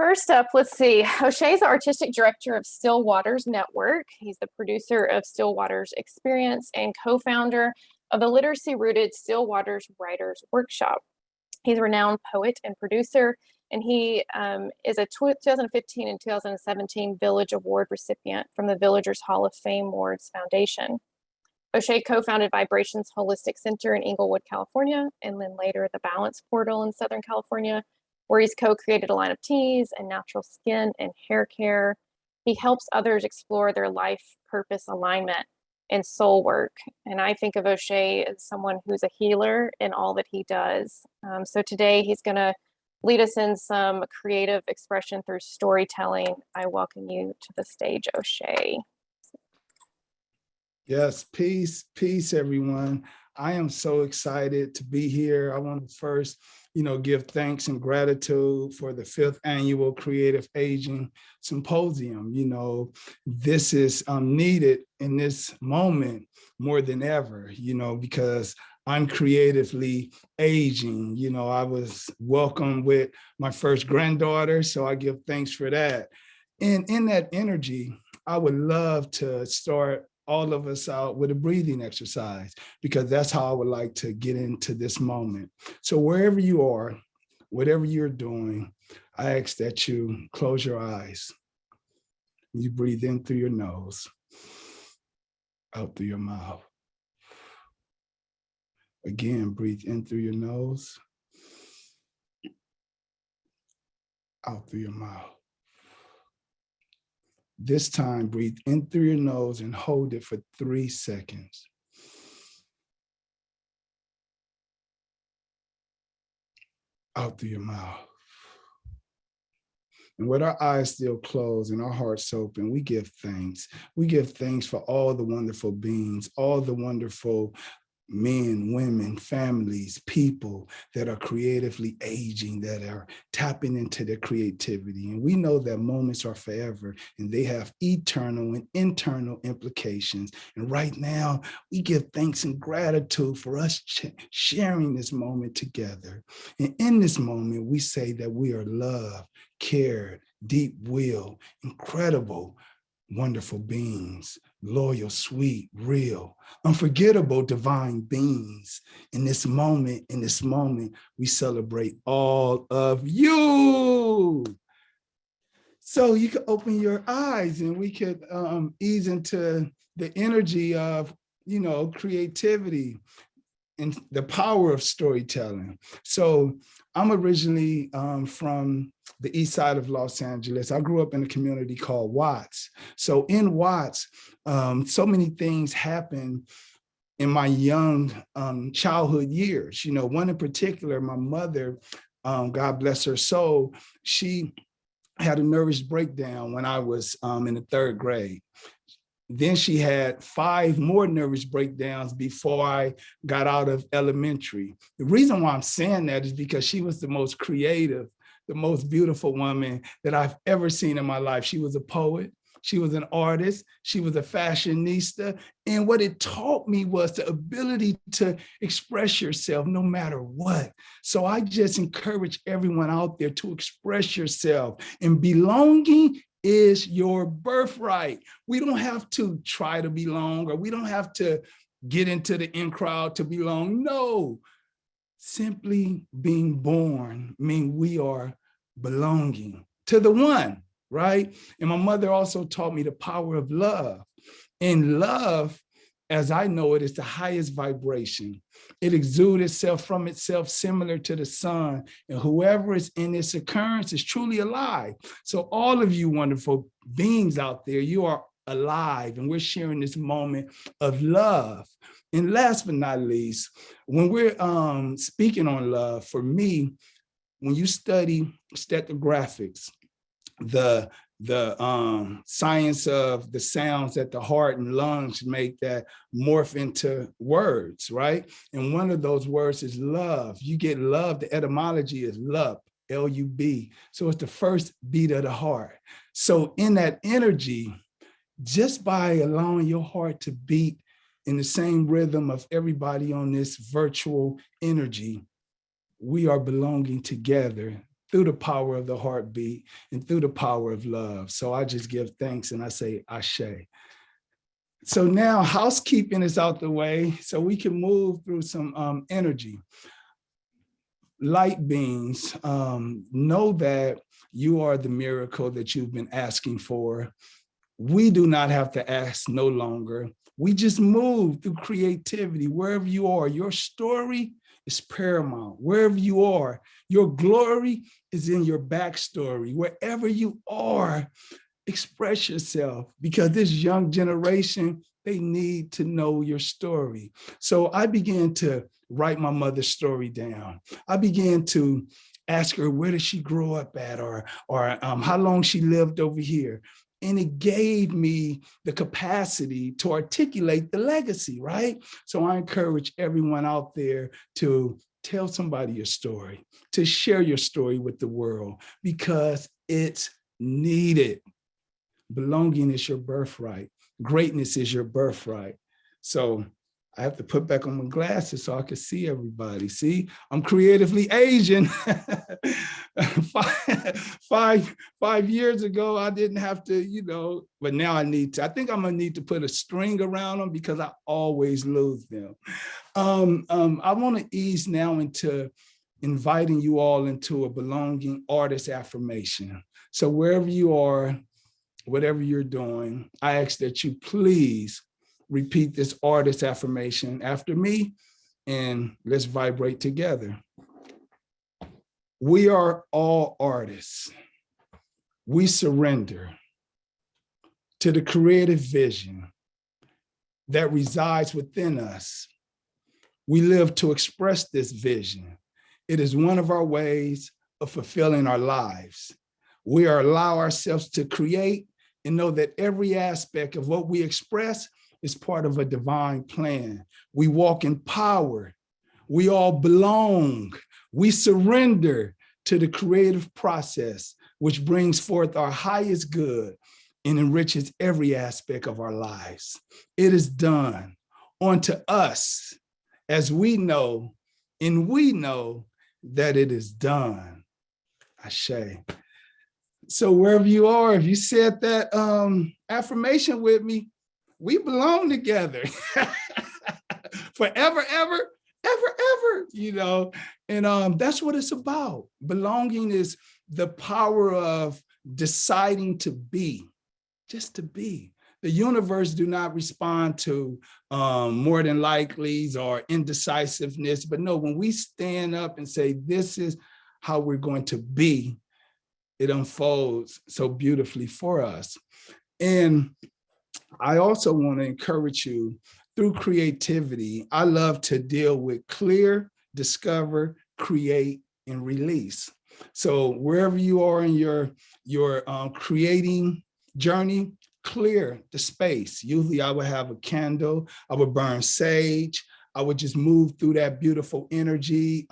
First up, let's see. Oshea is the artistic director of Still Waters Network. He's the producer of Still Waters Experience and co-founder of the literacy-rooted Still Waters Writers Workshop. He's a renowned poet and producer, and he is a 2015 and 2017 Village Award recipient from the Villagers Hall of Fame Awards Foundation. Oshea co-founded Vibrations Holistic Center in Inglewood, California, and then later the Balance Portal in Southern California, where he's co-created a line of teas and natural skin and hair care. He helps others explore their life purpose alignment and soul work. And I think of Oshea as someone who's a healer in all that he does. So today he's gonna lead us in some creative expression through storytelling. I welcome you to the stage, Oshea. Yes, peace, everyone. I am so excited to be here. I want to first, give thanks and gratitude for the 5th annual Creative Aging Symposium. This is needed in this moment more than ever, because I'm creatively aging. I was welcomed with my first granddaughter, so I give thanks for that. And in that energy, I would love to start all of us out with a breathing exercise, because that's how I would like to get into this moment. So wherever you are, whatever you're doing, I ask that you close your eyes. You breathe in through your nose, out through your mouth. Again, breathe in through your nose, out through your mouth. This time, breathe in through your nose and hold it for 3 seconds. Out through your mouth. And with our eyes still closed and our hearts open, we give thanks. We give thanks for all the wonderful beings, all the wonderful men, women, families, people that are creatively aging, that are tapping into their creativity. And we know that moments are forever and they have eternal and internal implications. And right now, we give thanks and gratitude for us sharing this moment together. And in this moment, we say that we are loved, cared, deep will, incredible, wonderful beings, loyal, sweet, real, unforgettable, divine beings. In this moment, we celebrate all of you. So you can open your eyes and we could ease into the energy of, creativity and the power of storytelling. So I'm originally from the east side of Los Angeles. I grew up in a community called Watts. So in Watts, so many things happened in my young childhood years. One in particular, my mother, God bless her soul, she had a nervous breakdown when I was in the 3rd grade. Then she had 5 more nervous breakdowns before I got out of elementary. The reason why I'm saying that is because she was the most creative, the most beautiful woman that I've ever seen in my life. She was a poet. She was an artist. She was a fashionista. And what it taught me was the ability to express yourself no matter what. So I just encourage everyone out there to express yourself. And belonging is your birthright. We don't have to try to belong, or we don't have to get into the in crowd to belong. No, simply being born means we are belonging to the one, right? And my mother also taught me the power of love. And love, as I know it, is the highest vibration. It exudes itself from itself, similar to the sun. And whoever is in its occurrence is truly alive. So all of you wonderful beings out there, you are alive. And we're sharing this moment of love. And last but not least, when we're speaking on love, for me, when you study stereographics, the science of the sounds that the heart and lungs make that morph into words, right? And one of those words is love. You get love, the etymology is love, L-U-B. So it's the first beat of the heart. So in that energy, just by allowing your heart to beat in the same rhythm of everybody on this virtual energy, we are belonging together through the power of the heartbeat and through the power of love. So I just give thanks and I say, Ashe. So now housekeeping is out the way, so we can move through some energy. Light beings, know that you are the miracle that you've been asking for. We do not have to ask no longer. We just move through creativity wherever you are. Your story is paramount. Wherever you are, your glory is in your backstory. Wherever you are, express yourself, because this young generation, they need to know your story. So I began to write my mother's story down. I began to ask her, where did she grow up at, or how long she lived over here. And it gave me the capacity to articulate the legacy, right? So I encourage everyone out there to tell somebody your story, to share your story with the world, because it's needed. Belonging is your birthright. Greatness is your birthright. So I have to put back on my glasses so I can see everybody. See, I'm creatively Asian. 5 years ago, I didn't have to, but now I need to. I think I'm gonna need to put a string around them because I always lose them. I want to ease now into inviting you all into a belonging artist affirmation. So wherever you are, whatever you're doing, I ask that you please repeat this artist affirmation after me, and let's vibrate together. We are all artists. We surrender to the creative vision that resides within us. We live to express this vision. It is one of our ways of fulfilling our lives. We allow ourselves to create and know that every aspect of what we express is part of a divine plan. We walk in power. We all belong. We surrender to the creative process, which brings forth our highest good and enriches every aspect of our lives. It is done unto us as we know, and we know that it is done. Ashe. So wherever you are, if you said that affirmation with me, we belong together forever, ever, and that's what it's about. Belonging is the power of deciding to be, just to be. The universe do not respond to more than likelies or indecisiveness, but no, when we stand up and say, this is how we're going to be, it unfolds so beautifully for us. And I also want to encourage you through creativity. I love to deal with clear, discover, create, and release. So wherever you are in your creating journey, clear the space. Usually I would have a candle, I would burn sage, I would just move through that beautiful energy,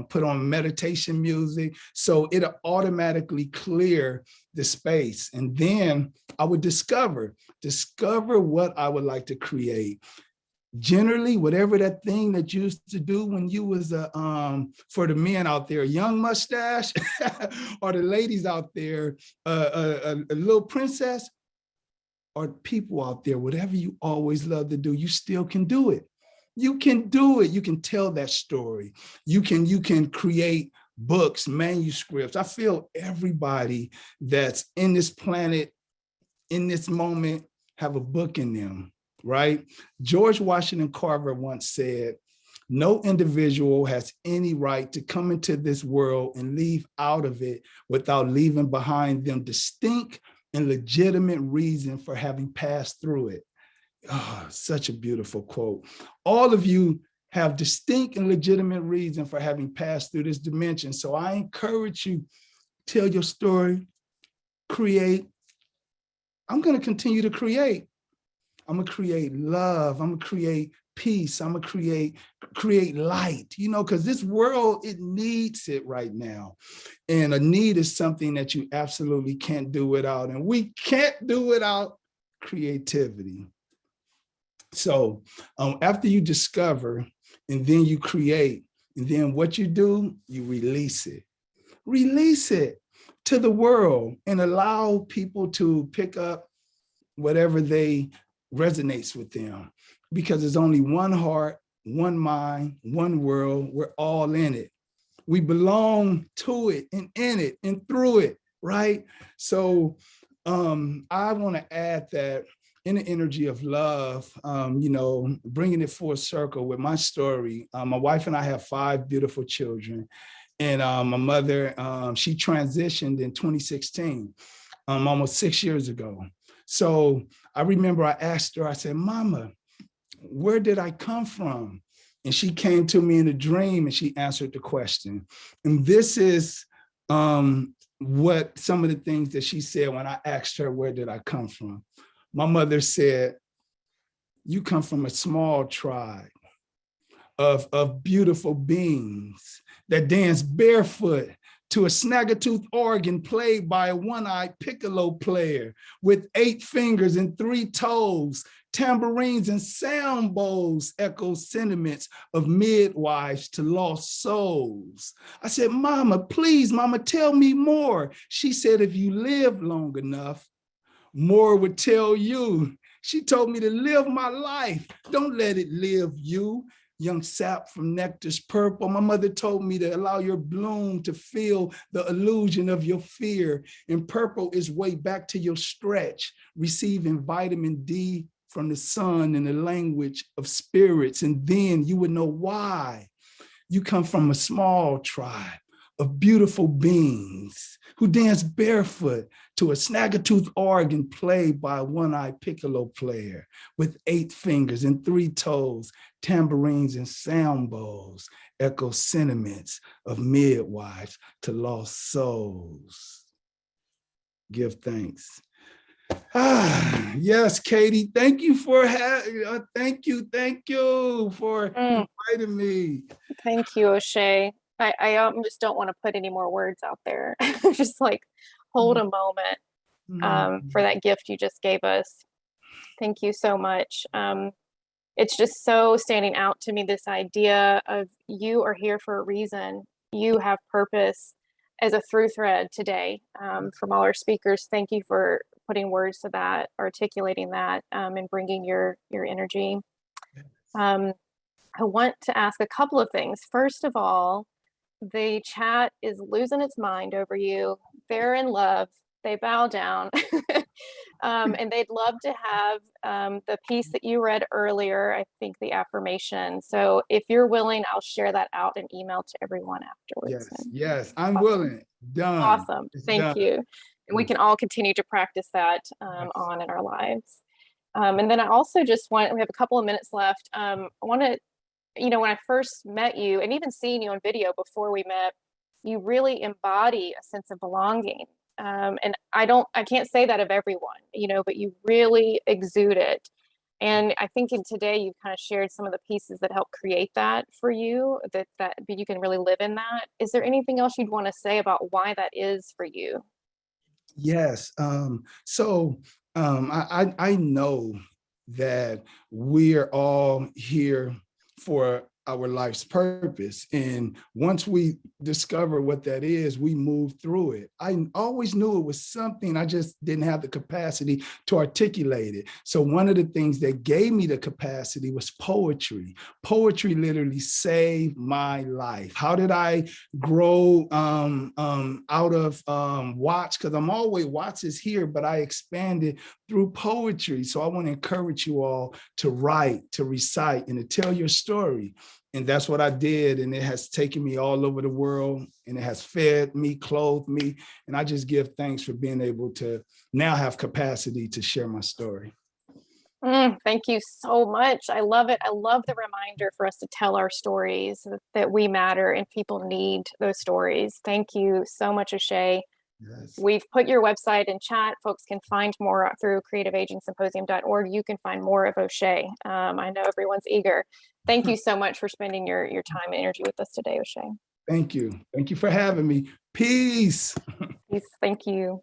put on meditation music. So it'll automatically clear the space. And then I would discover what I would like to create. Generally, whatever that thing that you used to do when you was, for the men out there, a young mustache, or the ladies out there, a little princess, or people out there, whatever you always love to do, you still can do it. You can do it. You can tell that story. You can create books, manuscripts. I feel everybody that's in this planet, in this moment, have a book in them, right? George Washington Carver once said, no individual has any right to come into this world and leave out of it without leaving behind them distinct and legitimate reason for having passed through it. Oh, such a beautiful quote. All of you have distinct and legitimate reason for having passed through this dimension. So I encourage you, tell your story, create. I'm going to continue to create. I'm going to create love. I'm going to create peace. I'm going to create light, because this world, it needs it right now. And a need is something that you absolutely can't do without. And we can't do without creativity. So after you discover, and then you create, and then what you do, you release it. release it to the world and allow people to pick up whatever they resonates with them, because there's only one heart, one mind, one world. We're all in it. We belong to it and in it and through it, right? So I want to add that in the energy of love, bringing it full circle with my story. My wife and I have 5 beautiful children. And my mother, she transitioned in 2016, almost 6 years ago. So I remember I asked her, I said, Mama, where did I come from? And she came to me in a dream and she answered the question. And this is what some of the things that she said when I asked her, where did I come from? My mother said, you come from a small tribe of beautiful beings that dance barefoot to a snaggertooth organ played by a one-eyed piccolo player with 8 fingers and 3 toes. Tambourines and sound bowls echo sentiments of midwives to lost souls. I said, Mama, please, Mama, tell me more. She said, if you live long enough, more would tell you. She told me to live my life. Don't let it live you. Young sap from nectar's purple. My mother told me to allow your bloom to feel the illusion of your fear. And purple is way back to your stretch, receiving vitamin D from the sun in the language of spirits. And then you would know why. You come from a small tribe of beautiful beings who dance barefoot to a snaggertooth organ played by a one-eyed piccolo player with 8 fingers and 3 toes. Tambourines and sound bowls echo sentiments of midwives to lost souls. Give thanks. Yes, Katie, thank you for thank you for inviting me. Thank you, Oshea. I just don't want to put any more words out there. Just like hold a moment for that gift you just gave us. Thank you so much. It's just so standing out to me, this idea of you are here for a reason. You have purpose as a through thread today from all our speakers. Thank you for putting words to that, articulating that, and bringing your energy. I want to ask a couple of things. First of all, the chat is losing its mind over you. They're in love. They bow down. And they'd love to have the piece that you read earlier, I think the affirmation. So if you're willing, I'll share that out in email to everyone afterwards. Yes, I'm awesome. willing. Done. Awesome. Thank done. you. And we can all continue to practice that on in our lives. And then I also just want, we have a couple of minutes left. I want to, when I first met you and even seeing you on video before we met, you really embody a sense of belonging. And I can't say that of everyone, but you really exude it. And I think in today you've kind of shared some of the pieces that help create that for you, that you can really live in that. Is there anything else you'd want to say about why that is for you? Yes. So I know that we are all here for our life's purpose. And once we discover what that is, we move through it. I always knew it was something, I just didn't have the capacity to articulate it. So one of the things that gave me the capacity was poetry. Poetry literally saved my life. How did I grow out of Watts? Because I'm always, Watts is here, but I expanded through poetry. So I want to encourage you all to write, to recite, and to tell your story. And that's what I did. And it has taken me all over the world, and it has fed me, clothed me. And I just give thanks for being able to now have capacity to share my story. Thank you so much. I love it. I love the reminder for us to tell our stories, that we matter and people need those stories. Thank you so much, Oshea. Yes. We've put your website in chat. Folks can find more through creativeagingsymposium.org. You can find more of Oshea. I know everyone's eager. Thank you so much for spending your time and energy with us today, Oshea. Thank you. Thank you for having me. Peace. Peace. Thank you.